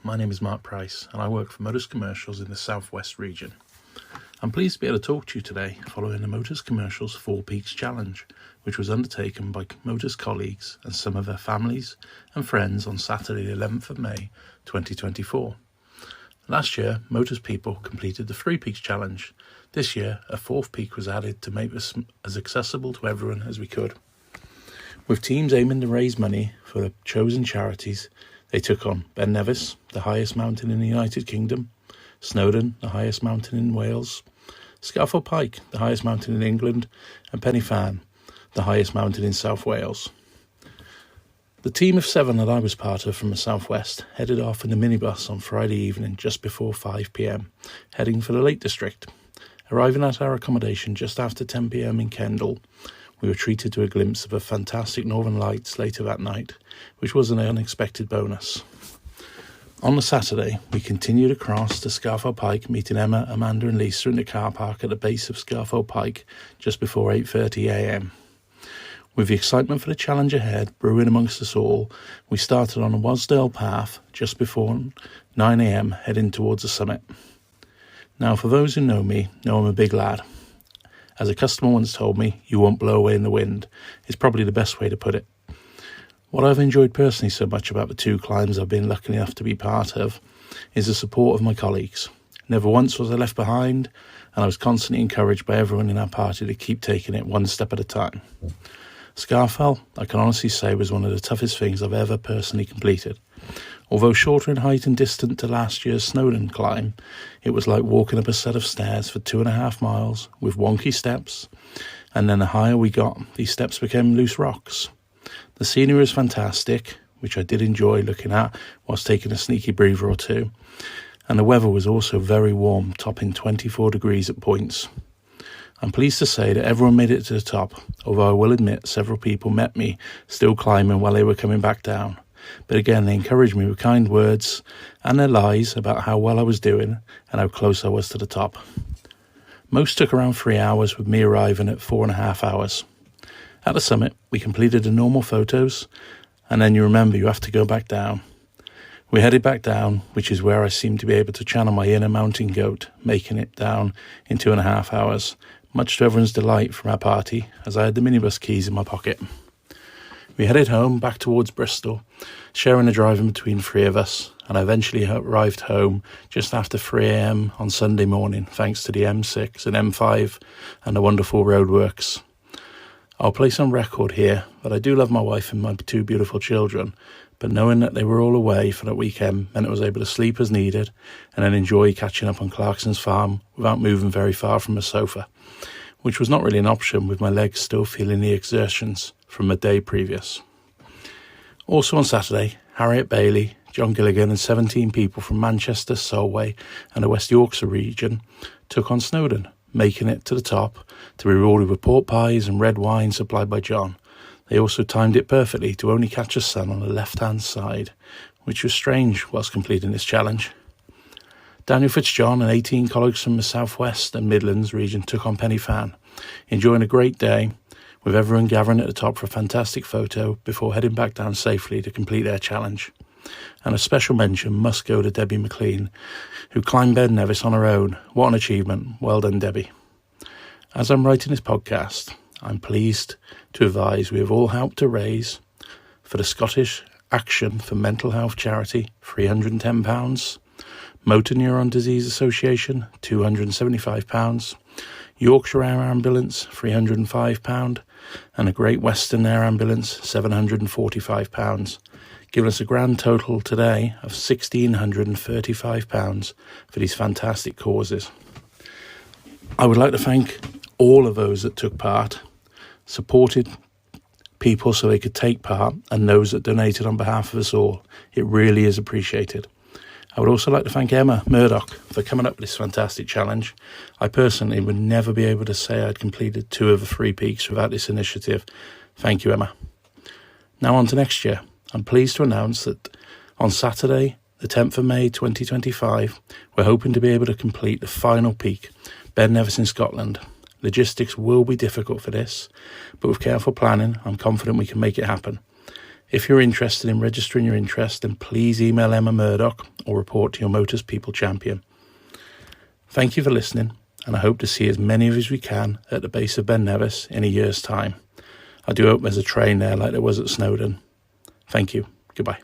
my name is Mark Price and I work for Motus Commercials in the Southwest region. I'm pleased to be able to talk to you today following the Motus Commercials 4 Peaks Challenge, which was undertaken by Motus colleagues and some of their families and friends on Saturday the 11th of May 2024. Last year, Motus people completed the 3 Peaks Challenge. This year, a 4th peak was added to make this as accessible to everyone as we could. With teams aiming to raise money for the chosen charities, they took on Ben Nevis, the highest mountain in the United Kingdom, Snowdon, the highest mountain in Wales, Scafell Pike, the highest mountain in England, and Pen y Fan, the highest mountain in South Wales. The team of 7 that I was part of from the southwest headed off in a minibus on Friday evening just before 5 p.m, heading for the Lake District. Arriving at our accommodation just after 10 p.m. in Kendal, we were treated to a glimpse of a fantastic northern lights later that night, which was an unexpected bonus. On the Saturday, we continued across to Scafell Pike, meeting Emma, Amanda and Lisa in the car park at the base of Scafell Pike just before 8:30 a.m. With the excitement for the challenge ahead brewing amongst us all, we started on a Wasdale path just before 9 a.m, heading towards the summit. Now, for those who know me, know I'm a big lad. As a customer once told me, you won't blow away in the wind, is probably the best way to put it. What I've enjoyed personally so much about the 2 climbs I've been lucky enough to be part of is the support of my colleagues. Never once was I left behind, and I was constantly encouraged by everyone in our party to keep taking it one step at a time. Scafell, I can honestly say, was one of the toughest things I've ever personally completed. Although shorter in height and distant to last year's Snowdon climb, it was like walking up a set of stairs for 2.5 miles with wonky steps, and then the higher we got, these steps became loose rocks. The scenery was fantastic, which I did enjoy looking at whilst taking a sneaky breather or two, and the weather was also very warm, topping 24 degrees at points. I'm pleased to say that everyone made it to the top, although I will admit several people met me still climbing while they were coming back down. But again, they encouraged me with kind words and their lies about how well I was doing and how close I was to the top. Most took around 3 hours, with me arriving at 4.5 hours. At the summit, we completed the normal photos, and then you remember you have to go back down. We headed back down, which is where I seemed to be able to channel my inner mountain goat, making it down in 2.5 hours, much to everyone's delight from our party, as I had the minibus keys in my pocket. We headed home back towards Bristol, sharing a drive in between 3 of us, and I eventually arrived home just after 3 a.m. on Sunday morning, thanks to the M6 and M5 and the wonderful roadworks. I'll place on record here that I do love my wife and my 2 beautiful children, but knowing that they were all away for that weekend meant I was able to sleep as needed and then enjoy catching up on Clarkson's farm without moving very far from the sofa, which was not really an option with my legs still feeling the exertions from the day previous. Also on Saturday, Harriet Bailey, John Gilligan and 17 people from Manchester, Solway and the West Yorkshire region took on Snowdon, making it to the top to be rewarded with pork pies and red wine supplied by John. They also timed it perfectly to only catch the sun on the left-hand side, which was strange whilst completing this challenge. Daniel Fitzjohn and 18 colleagues from the Southwest and Midlands region took on Pen y Fan, enjoying a great day, with everyone gathering at the top for a fantastic photo before heading back down safely to complete their challenge. And a special mention must go to Debbie McLean, who climbed Ben Nevis on her own. What an achievement. Well done, Debbie. As I'm writing this podcast, I'm pleased to advise we have all helped to raise, for the Scottish Action for Mental Health charity, £310, Motor Neuron Disease Association, £275, Yorkshire Air Ambulance, £305, and a Great Western Air Ambulance, £745, giving us a grand total today of £1,635 for these fantastic causes. I would like to thank all of those that took part, supported people so they could take part, and those that donated on behalf of us all. It really is appreciated. I would also like to thank Emma Murdoch for coming up with this fantastic challenge. I personally would never be able to say I'd completed 2 of the 3 peaks without this initiative. Thank you, Emma. Now on to next year. I'm pleased to announce that on Saturday, the 10th of May 2025, we're hoping to be able to complete the final peak, Ben Nevis in Scotland. Logistics will be difficult for this, but with careful planning, I'm confident we can make it happen. If you're interested in registering your interest, then please email Emma Murdoch or report to your Motus People Champion. Thank you for listening, and I hope to see as many of you as we can at the base of Ben Nevis in a year's time. I do hope there's a train there like there was at Snowdon. Thank you. Goodbye.